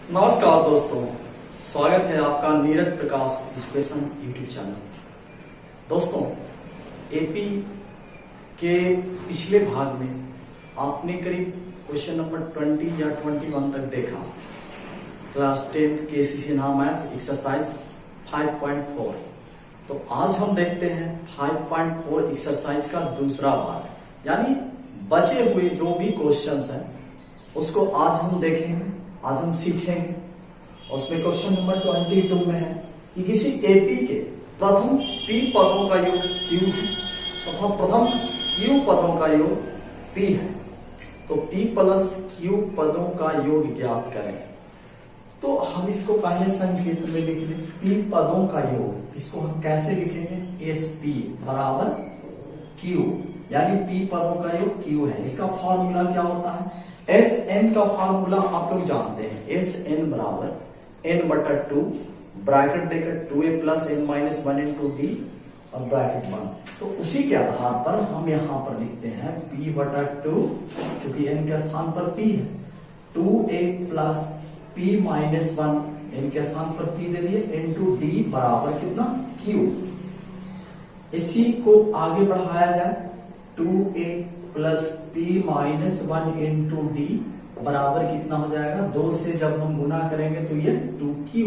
नमस्कार दोस्तों, स्वागत है आपका नीरज प्रकाश एजुकेशन यूट्यूब चैनल। दोस्तों, एपी के पिछले भाग में आपने करीब क्वेश्चन नंबर 20 या 21 तक देखा। क्लास 10 केसीसी नाम मैथ एक्सरसाइज 5.4। तो आज हम देखते हैं 5.4 एक्सरसाइज का दूसरा भाग, यानी बचे हुए जो भी क्वेश्चंस हैं उसको आज हम देखेंगे, आज हम सीखेंगे। उसमें क्वेश्चन नंबर 22 में है कि किसी एपी के प्रथम पी पदों का योग क्यू है, तथा प्रथम क्यू पदों का योग पी है, तो पी प्लस क्यू पदों का योग ज्ञात करें। तो हम इसको पहले संकेत में लिख लें, पी पदों का योग। इसको हम कैसे लिखेंगे? एस पी बराबर क्यू, यानी पी पदों का योग क्यू है। इसका फॉर्मूला क्या होता है? एस एन का फॉर्मूला आप लोग जानते हैं, एस एन बराबर एन बटा 2 ब्रैकेट देकर 2a plus N minus 1 into d और ब्रैकेट 1। तो उसी के आधार पर हम यहां पर लिखते हैं p बटा 2, क्योंकि n के स्थान पर p है, 2a plus p minus 1 n के स्थान पर p दे दिए इंटू डी बराबर कितना? q। इसी को आगे बढ़ाया जाए, 2a plus p minus 1 into D बराबर कितना हो जाएगा? 2 से जब हम गुना करेंगे तो ये 2q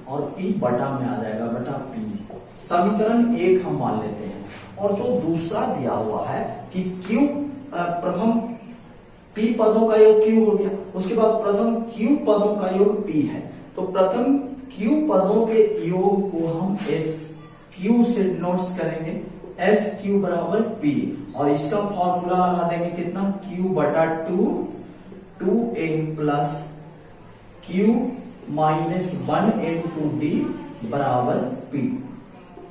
और p बटा में आ जाएगा, बटा p। समीकरण 1 हम मान लेते हैं। और जो दूसरा दिया हुआ है कि q प्रथम p पदों का योग q हो गया, उसके बाद प्रथम q पदों का योग p है, तो प्रथम q पदों के योग को हम s q से नोट्स करेंगे, एस क्यू बराबर पी, और इसका फॉर्मूला लगा देंगे कितना? क्यू बटा 2a plus Q minus 1 into D बराबर पी,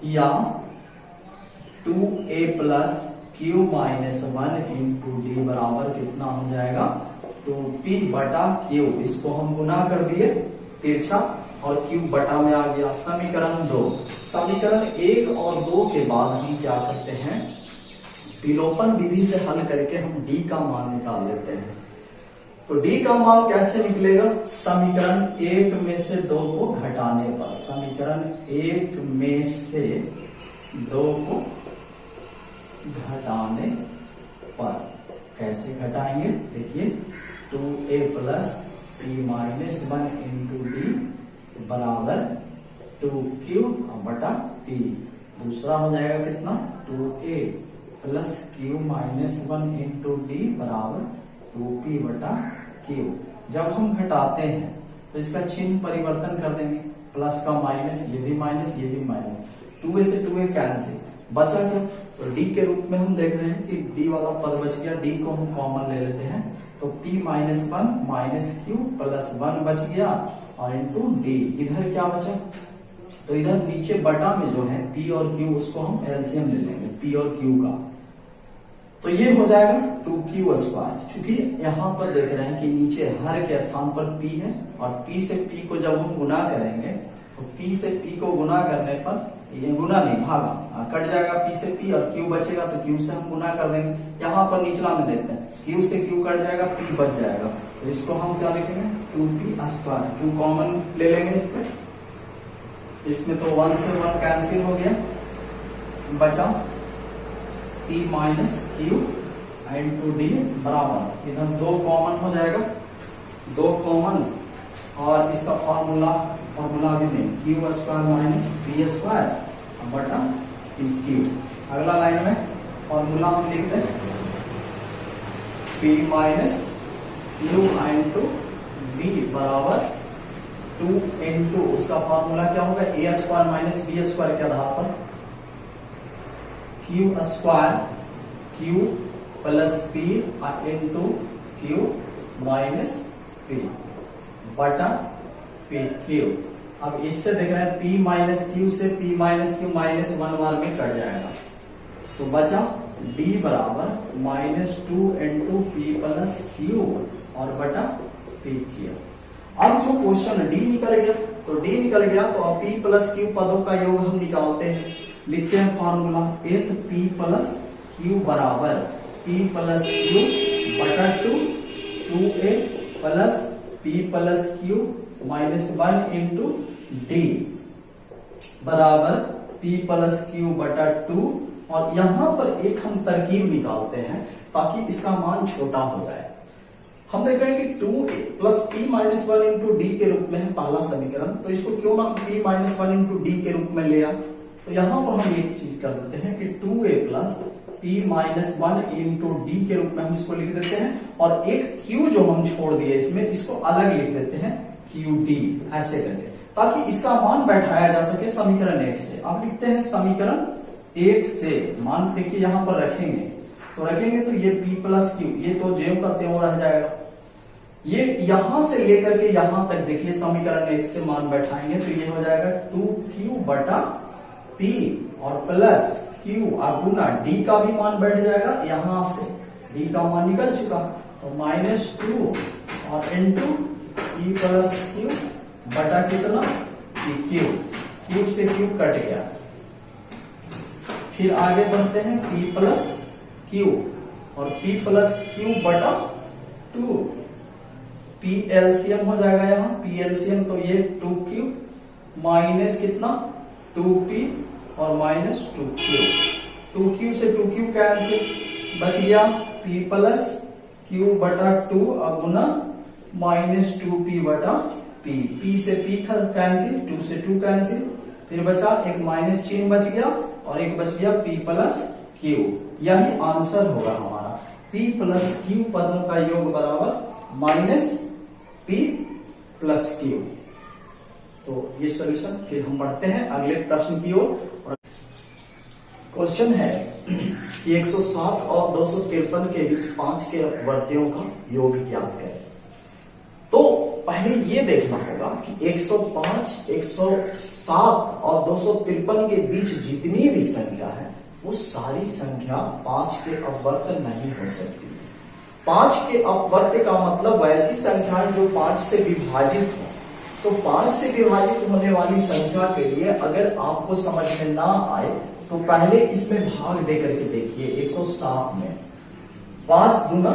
या 2a plus Q minus 1 into D बराबर कितना हो जाएगा? 2p बटा क्यू। इसको हम गुना कर दिए तिरछा और क्यूब बटा में आ गया। समीकरण 2। समीकरण 1 और 2 के बाद हम क्या करते हैं? विलोपन विधि से हल करके हम डी का मान निकाल लेते हैं। तो डी का मान कैसे निकलेगा? समीकरण 1 में से 2 को घटाने पर, समीकरण 1 में से 2 को घटाने पर कैसे घटाएंगे? देखिए, 2a plus p minus 1 into D बराबर 2q बटा p। दूसरा हो जाएगा कितना? 2a plus q minus 1 into D बराबर 2p बटा q। जब हम घटाते हैं तो इसका चिन्ह परिवर्तन कर देंगे, प्लस का माइनस, ये भी माइनस, ये भी माइनस, 2a से 2a कैंसिल, बचा क्या? तो d के रूप में हम देख रहे हैं कि d वाला पद बच गया, d को हम कॉमन ले लेते हैं, तो p minus 1 minus q plus 1 बच गया और इंटू डी। इधर क्या बचा? तो इधर नीचे बटा में जो है p और q, उसको हम एलसीएम ले लेंगे p और q का, तो ये हो जाएगा 2q स्क्वायर। चूंकि यहां पर देख रहे हैं कि नीचे हर के स्थान पर p है, और p से p को जब हम गुना करेंगे तो p से p को गुना करने पर, ये गुना नहीं भागा, कट जाएगा p से p और q बचेगा, तो q से हम गुना कर देंगे। यहाँ पर निचला में देखते हैं, q से q कट जाएगा, p बच जाएगा, तो इसको हम क्या लिखेंगे? 2p square. 2 कॉमन ले लेंगे इसमें तो 1 से 1 कैंसिल हो गया, बचा p minus q into D बराबर, इधर 2 कॉमन हो जाएगा, 2 कॉमन, और इसका फॉर्मूला भी नहीं, q square minus p square बटा pq। अगला लाइन में फॉर्मूला हम लिखते हैं p minus q into b बराबर 2 इंटू, उसका फॉर्मूला क्या होगा? a square minus b square के आधार पर q square q plus p into q minus p बटा pq। अब इससे देख रहे हैं p माइनस q से p माइनस q माइनस 1 बार में कट जाएगा, तो बचा d बराबर -2 इंटू p प्लस q और बटा pq। अब जो क्वेश्चन d निकल गया, तो d निकल गया, तो अब p प्लस q पदों का योग हम निकालते हैं। लिखते हैं formula, S p plus q बराबर p प्लस q बटा 2, 2a plus P plus Q minus 1 into D बराबर P प्लस क्यू बटा 2। और यहां पर एक हम तरकीब निकालते हैं ताकि इसका मान छोटा हो जाए। हम देख रहे हैं कि 2a plus P minus 1 into D के रूप में है पहला समीकरण, तो इसको क्यों ना p माइनस 1 इंटू डी के रूप में लिया। तो यहां पर हम एक चीज कर देते हैं कि 2a plus p minus 1 into D के रूप में हम इसको लिख देते हैं, और एक q जो हम छोड़ दिए इसमें, इसको अलग लिख देते हैं qd ऐसे करके, ताकि इसका मान बैठाया जा सके समीकरण 1 से। अब लिखते हैं समीकरण 1 से मान देखिए यहां पर रखेंगे, तो रखेंगे तो ये p प्लस क्यू, ये तो ज्यों का त्यों रह जाएगा। ये यहां से लेकर के यहां तक देखिए समीकरण 1 से मान बैठाएंगे तो ये हो जाएगा 2q बटा p और प्लस q गुना d का भी मान बैठ जाएगा, यहां से d का मान निकल चुका, तो -2 और इंटू p प्लस q बटा कितना pq, क्यूब से क्यूब कट गया। फिर आगे बढ़ते हैं p प्लस q और p प्लस q बटा 2, p एलसीएम हो जाएगा यहाँ, p एलसीएम तो ये 2q माइनस कितना 2p और माइनस 2q, 2q से 2q कैंसिल, बच गया p प्लस q बटा 2 गुना माइनस 2p बटा p, p से p कैंसिल, 2 से 2 कैंसिल, फिर बचा एक माइनस चिन्ह बच गया और एक बच गया p प्लस q। यही आंसर होगा हमारा, p प्लस q पदों का योग बराबर माइनस p प्लस q। तो ये सॉल्यूशन। फिर हम बढ़ते हैं अगले प्रश्न की ओर। क्वेश्चन है कि 107 और 253 के बीच 5 के अपवर्तियों का योग ज्ञात करें। तो पहले ये देखना होगा कि 105, 107 और 253 के बीच जितनी भी संख्या है वो सारी संख्या 5 के अपवर्त नहीं हो सकती। 5 के अपवर्त का मतलब वैसी संख्याएं जो 5 से विभाजित हो। तो 5 से विभाजित होने वाली संख्या के लिए अगर आपको समझ में ना आए तो पहले इसमें भाग दे करके देखिए। 107 में 5 गुना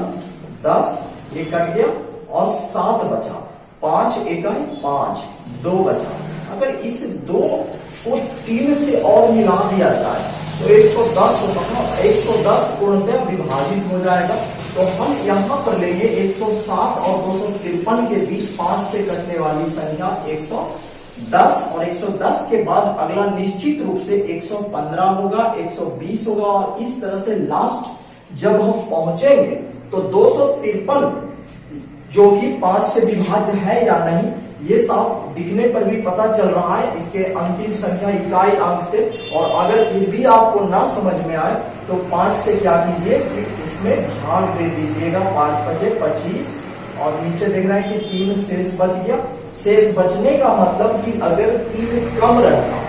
10 ये कट गया और 7 बचा, 5 इकाई 5, 2 बचा। अगर इस 2 को 3 से और मिला दिया जाए तो 110 होगा, 110 पूर्णतः विभाजित हो जाएगा। तो हम यहाँ पर लेंगे 107 और 253 के बीच 5 से कटने वाली संख्या 110, और 110 के बाद अगला निश्चित रूप से 115 होगा, 120 होगा, और इस तरह से लास्ट जब हम पहुंचेंगे तो 253 जो कि 5 से विभाज्य है या नहीं, ये साफ दिखने पर भी पता चल रहा है इसके अंतिम संख्या इकाई अंक से। और अगर फिर भी आपको ना समझ में आए तो 5 से क्या कीजिए कि इसमें भाग दे दीजिएगा, 5 5 25, और नीचे देख रहे हैं कि 3 शेष बच गया। शेष बचने का मतलब कि अगर 3 कम रहता,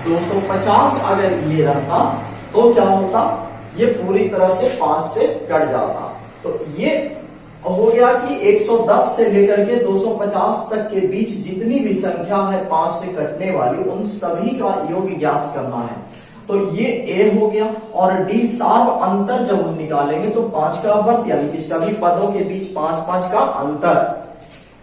250 अगर ये रहता तो क्या होता, ये पूरी तरह से 5 से कट जाता। तो ये हो गया कि 110 से लेकर के 250 तक के बीच जितनी भी संख्या है 5 से कटने वाली, उन सभी का योग ज्ञात करना है। तो ये a हो गया, और d सार्व अंतर जब हम निकालेंगे तो 5 का अपवर्त यानी कि सभी पदों के बीच 5 5 का अंतर।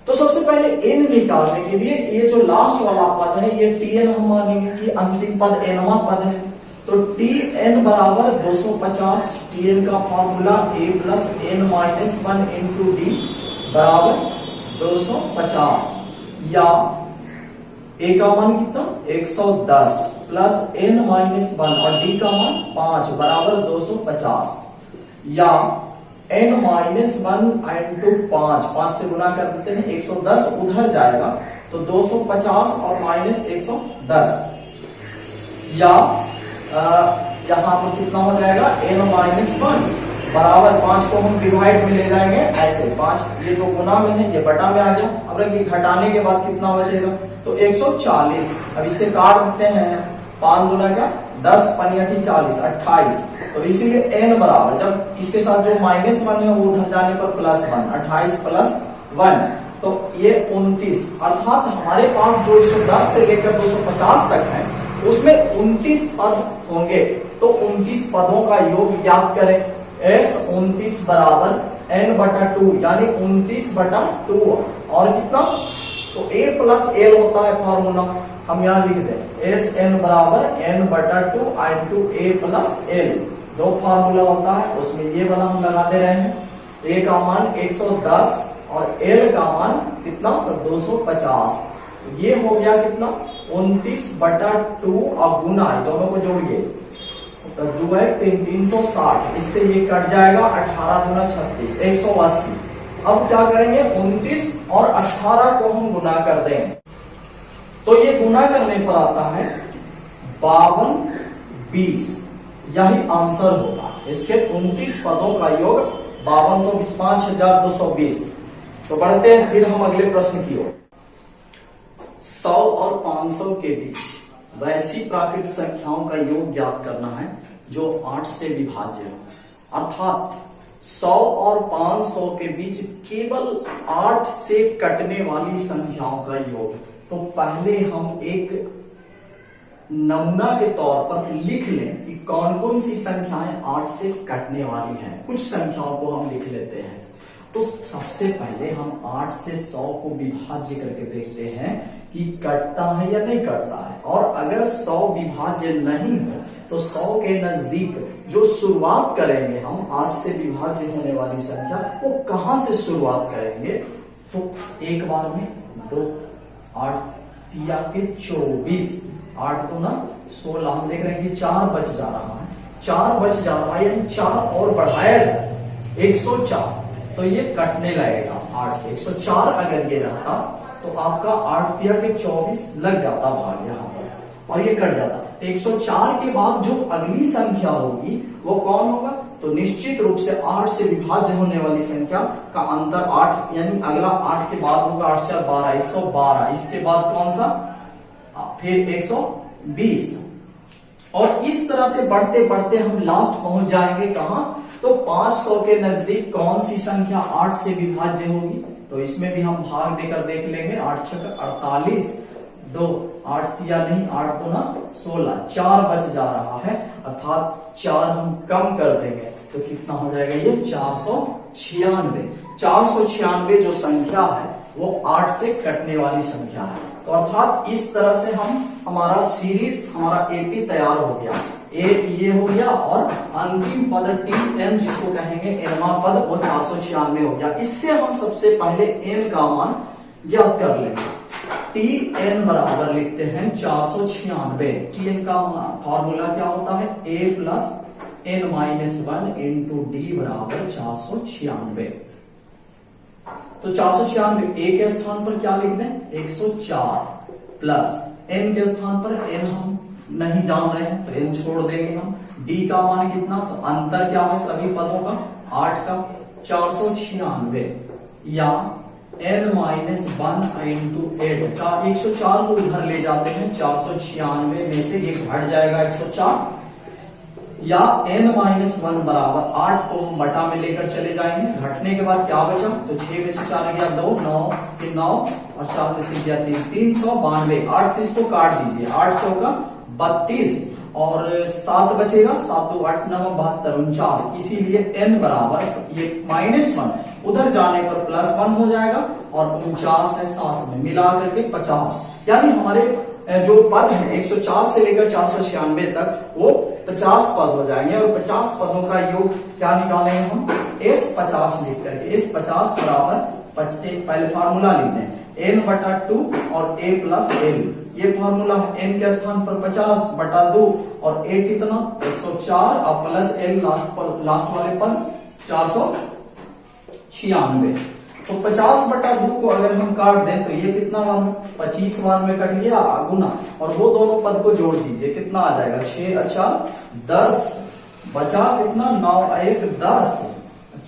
तो सबसे पहले n निकालने के लिए ये जो लास्ट वाला पद है ये tn हम मानेंगे कि अंतिम पद nवां पद है। तो tn बराबर 250, tn का formula a plus n minus 1 into D बराबर 250, या a का मान कितना 110 प्लस n माइनस 1 और d का मान 5 बराबर 250, या n माइनस 1 इंटू 5 से गुना कर देते हैं, 110 उधर जाएगा तो 250 और माइनस 110, या यहाँ पर कितना हो जाएगा n माइनस 1 बराबर 5 को हम डिवाइड में ले जाएंगे ऐसे, 5 ये जो गुना में है ये बटा में आ गया। अब ये घटाने के बाद कितना बचेगा तो 140। अब इससे काट देते हैं, 5 गुना का 10 5 40 28। तो इसीलिए n बराबर जब इसके साथ जो माइनस 1 है वो उधर जाने पर प्लस 1, 28 प्लस 1 तो ये 29। अर्थात हमारे पास जो 110 से लेकर 250 तक है उसमें 29 पद होंगे। तो 29 पदों का योग ज्ञात करें। S 29 बराबर n बटा 2 यानी 29 बटा 2 और कितना, तो a प्लस l होता है फॉर्मूला, हम यहाँ लिख दें एस एन बराबर n बटा 2 इंटू a प्लस l, दो फार्मूला होता है उसमें ये वाला हम लगा दे रहे हैं। a का मान 110 और l का मान कितना, तो 250, ये हो गया कितना 29 बटा 2 और गुना दोनों को जोड़िए तो 2 है 360, इससे ये कट जाएगा 18 गुना 36 180। अब क्या करेंगे 29 और 18 को हम गुना कर दें तो ये गुना करने पर आता है 5220, यही आंसर होगा। इसके 29 पदों का योग 5220 5220। तो बढ़ते हैं फिर हम अगले प्रश्न की ओर। 100 और 500 के बीच वैसी प्राकृतिक संख्याओं का योग ज्ञात करना है जो 8 से विभाज्य हो, अर्थात 100 और 500 के बीच केवल 8 से कटने वाली संख्याओं का योग। तो पहले हम एक नमूना के तौर पर लिख लें कि कौन कौन सी संख्याएं 8 से कटने वाली हैं। कुछ संख्याओं को हम लिख लेते हैं। तो सबसे पहले हम 8 से 100 को विभाज्य करके देखते हैं कि कटता है या नहीं कटता है। और अगर 100 विभाज्य नहीं हो तो 100 के नजदीक जो शुरुआत करेंगे हम 8 से विभाज्य होने वाली संख्या, वो कहां से शुरुआत करेंगे, तो एक बार में 2 8 तिया के 24, 8 तो ना 16, हम देख रहे हैं कि 4 बच जा रहा है, 4 बच जा रहा है यानी 4 और बढ़ाया जाए 104, तो ये कटने लगेगा 8 से। 104 अगर ये रहता तो आपका 8 तिया के 24 लग जाता भाग यहाँ पर और ये कट जाता। 104 के बाद जो अगली संख्या होगी वो कौन होगा, तो निश्चित रूप से 8 से विभाज्य होने वाली संख्या का अंतर 8, यानी अगला 8 के बाद होगा 8 4 12 112, इसके बाद कौन सा, फिर 120, और इस तरह से बढ़ते बढ़ते हम लास्ट पहुंच जाएंगे कहां, तो 500 के नजदीक कौन सी संख्या 8 से विभाज्य होगी। तो इसमें भी हम भाग देकर देख लेंगे, 8 6 48, 2 8 तिया नहीं 8 तो ना 16, 4 बच जा रहा है, अर्थात 4 हम कम कर देंगे तो कितना हो जाएगा ये 496। 496 जो संख्या है वो 8 से कटने वाली संख्या है। तो अर्थात इस तरह से हमारा सीरीज, हमारा एपी तैयार हो गया। एक ये हो गया और अंतिम पद टी एन जिसको कहेंगे एनवा पद, वो 496 हो गया। इससे हम सबसे पहले एन का मान ज्ञात कर लेंगे। टी एन बराबर लिखते हैं 496। टी एन का फॉर्मूला क्या होता है, A plus N minus 1 into D बराबर 496। तो 496 ए के स्थान पर क्या लिख दें 104 प्लस एन के स्थान पर एन हम नहीं जान रहे हैं तो एन छोड़ देंगे हम। डी का मान कितना, तो अंतर क्या है सभी पदों का 8 का 496 या n माइनस 1 इंटू 8, 104 को उधर ले जाते हैं, 496 में से ये घट जाएगा 104, या n माइनस 1 बराबर 8 को हम बटा में लेकर चले जाएंगे। घटने के बाद क्या बचा, तो 6 में से 4 गया 2, 9 फिर 9 और 4 में से गया 3, 392। 8 से इसको काट दीजिए, 8 चौका 32 और 7 बचेगा, 7 2 8 9 72 49। इसीलिए n बराबर ये -1 उधर जाने पर +1 हो जाएगा और 49 है साथ में मिला करके 50, यानी हमारे जो पद है 104 से लेकर 496 तक वो 50 पद हो जाएंगे। और 50 पदों का योग क्या निकालेंगे हम, S50 लिख करके। S50 बराबर पहले फार्मूला लिख दें n बटा 2 और a प्लस l, ये फार्मूला है। n के स्थान पर 50 बटा 2 और a कितना 104 और प्लस l लास्ट वाले पद 496। तो 50 बटा 2 को अगर हम काट दें तो ये कितना बार में 25 बार में कट गया गुना, और वो दोनों पद को जोड़ दीजिए, कितना आ जाएगा 6 अच्छा 10, बचा कितना 9 1 10,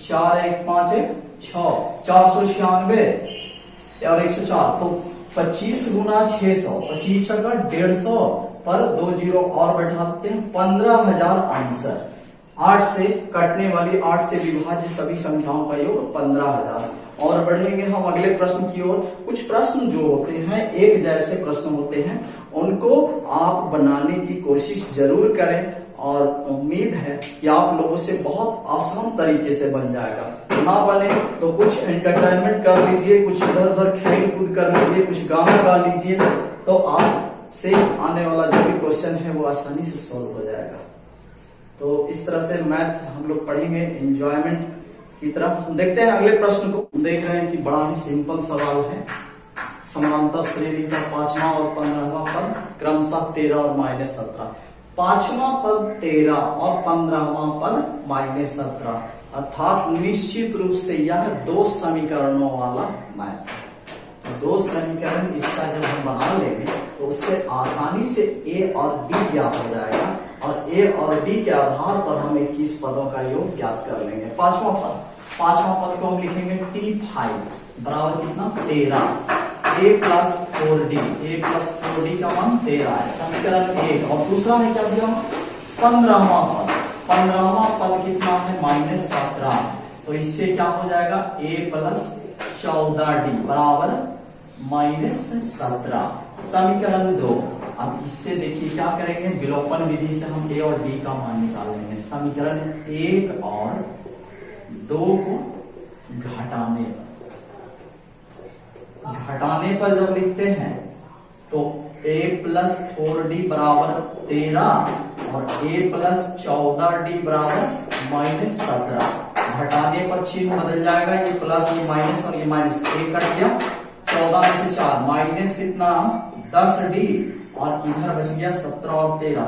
4 1 5 1 6, 496 और 104। तो 25 गुना 600, 25 का 150 पर 2 जीरो और बैठाते हैं 15,000 आंसर। 8 से कटने वाली 8 से विभाज्य सभी संख्याओं का योग 15,000। और बढ़ेंगे हम अगले प्रश्न की ओर। कुछ प्रश्न जो होते हैं एक जैसे प्रश्न होते हैं, उनको आप बनाने की कोशिश जरूर करें और उम्मीद है कि आप लोगों से बहुत आसान तरीके से बन जाएगा। ना बने तो कुछ एंटरटेनमेंट कर लीजिए, कुछ इधर उधर खेल कूद कर लीजिए, कुछ गाना गा लीजिए, तो आपसे आने वाला जो भी क्वेश्चन है वो आसानी से सॉल्व हो जाएगा। तो इस तरह से मैथ हम लोग पढ़ेंगे एंजॉयमेंट की तरफ। देखते हैं अगले प्रश्न को। देख रहे हैं कि बड़ा ही सिंपल सवाल है। समांतर श्रेणी का 5वां और 15वां पद क्रमशः 13 और -17। 5वां पद 13 और 15वां पद -17, अर्थात निश्चित रूप से यह 2 समीकरणों वाला मैथ है। 2 समीकरण इसका जब हम बना लेंगे तो उससे आसानी से ए और बी ज्ञात हो जाएगा, और ए और डी के आधार पर हम 21 पदों का योग ज्ञात कर लेंगे। 5वां पद को हम लिखेंगे T5 बराबर कितना 13, a plus 4d, a plus 4d का मान 13 है, समीकरण 1। और दूसरा है क्या दिया 15वां पद कितना है -17, तो इससे क्या हो जाएगा a प्लस 14d बराबर -17, समीकरण 2। अब इससे देखिए क्या करेंगे, विलोपन विधि से हम a और d का मान निकालेंगे। समीकरण 1 और 2 को घटाने पर जब लिखते हैं तो a प्लस 4d बराबर 13 और a प्लस 14d बराबर -17। घटाने पर चिन्ह बदल जाएगा, ये प्लस ये माइनस और ये माइनस, एक कट गया, 14 में से 4 माइनस कितना 10d, और इधर बच गया 17 और 13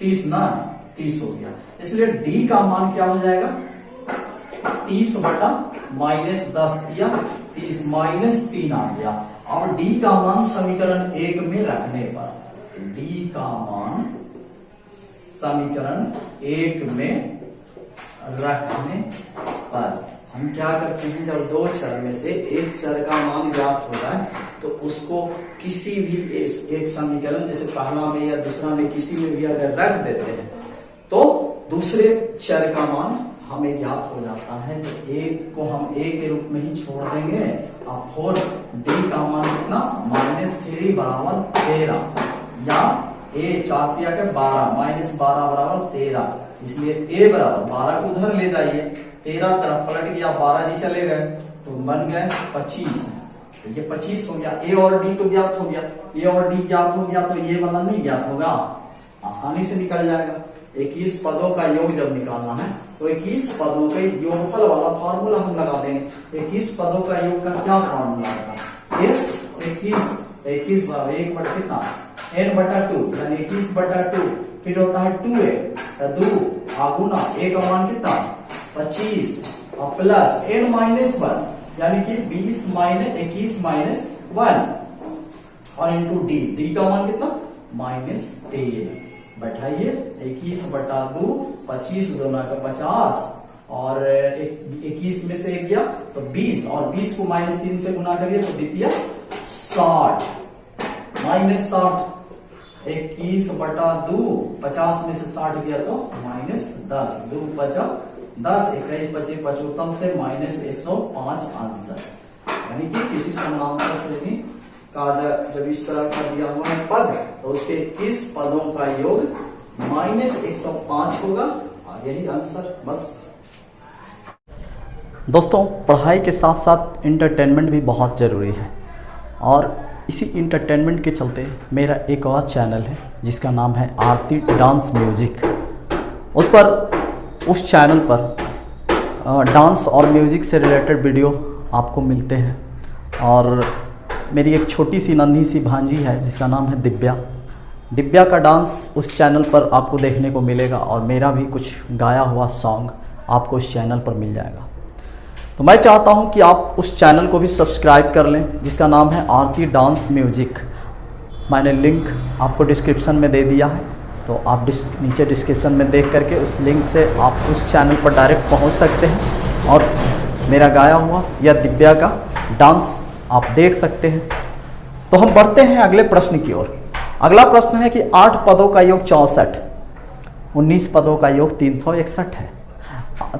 30 ना 30 हो गया। इसलिए d का मान क्या हो जाएगा 30 बटा -10 दिया 30 -3 आ गया। और d का मान समीकरण 1 में रखने पर, d का मान समीकरण 1 में रखने पर हम क्या करते हैं, जब 2 चर में से एक चर का मान ज्ञात हो जाए तो उसको किसी भी एक समीकरण जैसे पहला में या दूसरा में किसी में भी अगर रख देते हैं तो दूसरे चर का मान हमें ज्ञात हो जाता है। तो एक को हम a के रूप में ही छोड़ देंगे। अब 4d का मान कितना -3 बराबर 13, या a 4 दिया के 12 -12 बराबर 13, इसलिए a बराबर 12 को उधर ले जाइए, 13 तरफ पलट गया, 12 जी चले गए तो बन गए 25, तो ये 25 हो गया। a और d तो ज्ञात हो गया, a और d ज्ञात हो गया तो ये वाला नहीं ज्ञात होगा, आसानी से निकल जाएगा। 21 पदों का योग जब निकालना है तो 21 पदों के योगफल वाला फॉर्मूला हम लगा देंगे। 21 पदों का योग का क्या फॉर्मूला है, इस 21 बराबर 1 बटा कितना n बटा 2, यानी 21 बटा 2, फिर होता है 2a 2 आगुना a का मान कितना 25 और प्लस n -1 यानी कि 20 21 -1 और इंटू d का मान कितना -10। बैठाइए 21 बटा 2, 25 दोनों का 50 और 21 में से 1 गया तो 20, और 20 को -3 से गुना करिए तो द्वितीय 60 -60। 21 बटा 2, 50 में से 60 गया तो -10, 2 बचा 10, 21 बचे 55 से -105 आंसर। यानी कि किसी समानांतर श्रेणी का जब इस तरह का दिया हुआ है पद तो उसके 21 पदों का योग -105 होगा, और यही आंसर। बस दोस्तों, पढ़ाई के साथ साथ इंटरटेनमेंट भी बहुत ज़रूरी है, और इसी इंटरटेनमेंट के चलते मेरा एक और चैनल है जिसका नाम है आरती डांस म्यूजिक। उस चैनल पर डांस और म्यूजिक से रिलेटेड वीडियो आपको मिलते हैं, और मेरी एक छोटी सी नन्ही सी भांजी है जिसका नाम है दिव्या का डांस उस चैनल पर आपको देखने को मिलेगा, और मेरा भी कुछ गाया हुआ सॉन्ग आपको उस चैनल पर मिल जाएगा। तो मैं चाहता हूं कि आप उस चैनल को भी सब्सक्राइब कर लें जिसका नाम है आरती डांस म्यूजिक। मैंने लिंक आपको डिस्क्रिप्शन में दे दिया है, तो आप नीचे डिस्क्रिप्शन में देख करके उस लिंक से आप उस चैनल पर डायरेक्ट पहुंच सकते हैं और मेरा गाया हुआ या दिव्या का डांस आप देख सकते हैं। तो हम बढ़ते हैं अगले प्रश्न की ओर। अगला प्रश्न है कि 8 पदों का योग 64, 19 पदों का योग 361 है।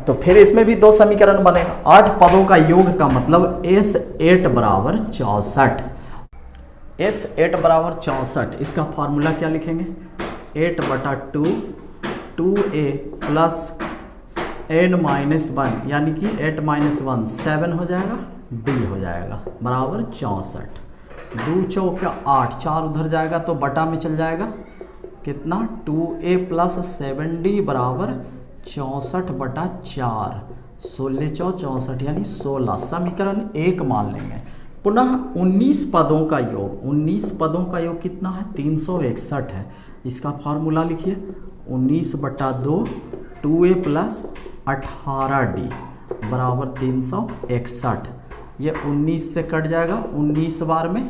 तो फिर इसमें भी 2 समीकरण बनेगा। 8 पदों का योग का मतलब S8 बराबर 64, S8 बराबर 64। इसका फॉर्मूला क्या लिखेंगे, 8 बटा 2 2a प्लस n माइनस 1 यानी कि 8 माइनस 1 7 हो जाएगा, d हो जाएगा बराबर 64। 2 चौका 8, 4 उधर जाएगा तो बटा में चल जाएगा, कितना 2a प्लस 7d बराबर 64 बटा 4, 16 चौ 64 यानी 16। समीकरण 1 मान लेंगे। पुनः 19 पदों का योग, 19 पदों का योग कितना है 361 है। इसका फार्मूला लिखिए 19 बटा 2 2a प्लस 18d बराबर 361। ये 19 से कट जाएगा 19 बार में,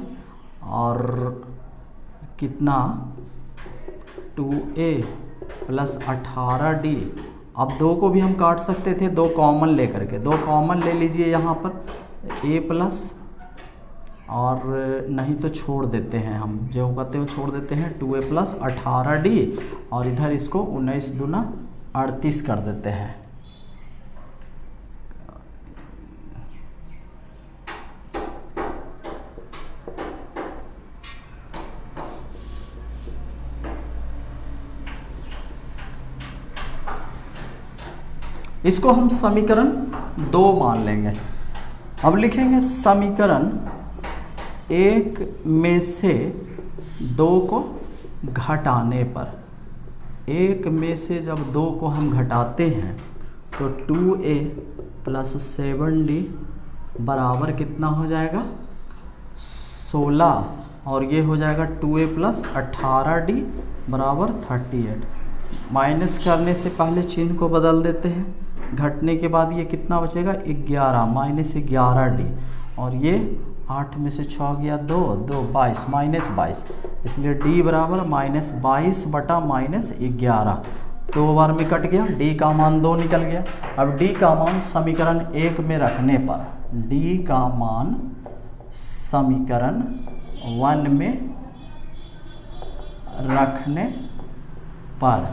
और कितना 2a प्लस 18d। अब 2 को भी हम काट सकते थे 2 कॉमन लेकर के, 2 कॉमन ले लीजिए यहाँ पर a प्लस, और नहीं तो छोड़ देते हैं हम, जो कहते हैं छोड़ देते हैं 2a प्लस 18d, और इधर इसको 19 दूना 38 कर देते हैं। इसको हम समीकरण 2 मान लेंगे। अब लिखेंगे समीकरण 1 में से 2 को घटाने पर, 1 में से जब 2 को हम घटाते हैं तो 2a प्लस 7d बराबर कितना हो जाएगा 16, और ये हो जाएगा 2a प्लस 18d बराबर 38। माइनस करने से पहले चिन्ह को बदल देते हैं, घटने के बाद ये कितना बचेगा 11 माइनस 11d, और ये 8 में से 6 गया 2 2 22 माइनस 22, इसलिए d बराबर माइनस 22 बटा माइनस 11। 2 बार में कट गया, d का मान 2 निकल गया। अब d का मान समीकरण 1 में रखने पर, d का मान समीकरण 1 में रखने पर,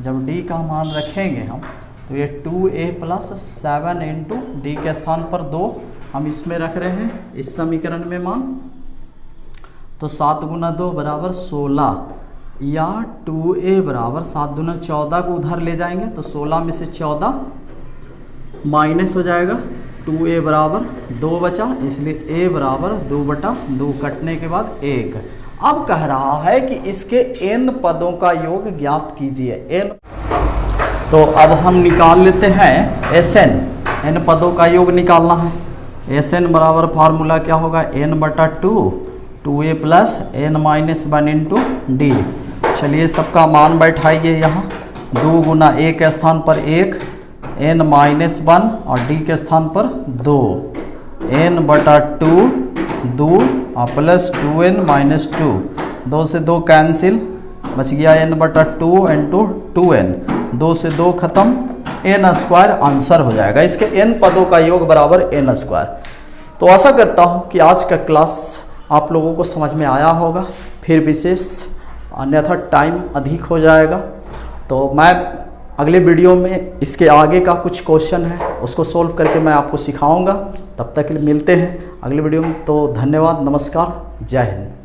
जब d का मान रखेंगे हम तो ये 2a प्लस 7 इंटू डी के स्थान पर 2 हम इसमें रख रहे हैं इस समीकरण में मान, तो 7 गुना 2 बराबर 16, या 2a बराबर 7 दूना 14 को उधर ले जाएंगे तो 16 में से 14 माइनस हो जाएगा, 2a बराबर 2 बचा, इसलिए a बराबर 2 बटा 2 कटने के बाद 1। अब कह रहा है कि इसके n पदों का योग ज्ञात कीजिए। n, तो अब हम निकाल लेते हैं Sn, n पदों का योग निकालना है। Sn बराबर फार्मूला क्या होगा n बटा 2 2a plus n minus 1 into D. चलिए सबका मान बैठाइए यहाँ, 2 गुना a के स्थान पर 1, n माइनस 1 और d के स्थान पर 2, n बटा 2 2 और प्लस 2n माइनस 2, 2 से 2 कैंसिल, बच गया n बटा 2 इंटू 2n, 2 से 2 खत्म, n स्क्वायर आंसर हो जाएगा। इसके n पदों का योग बराबर n स्क्वायर। तो आशा करता हूँ कि आज का क्लास आप लोगों को समझ में आया होगा, फिर विशेष अन्यथा टाइम अधिक हो जाएगा। तो मैं अगले वीडियो में इसके आगे का कुछ क्वेश्चन है उसको सोल्व करके मैं आपको सिखाऊंगा। तब तक के लिए मिलते हैं अगले वीडियो में। तो धन्यवाद, नमस्कार, जय हिंद।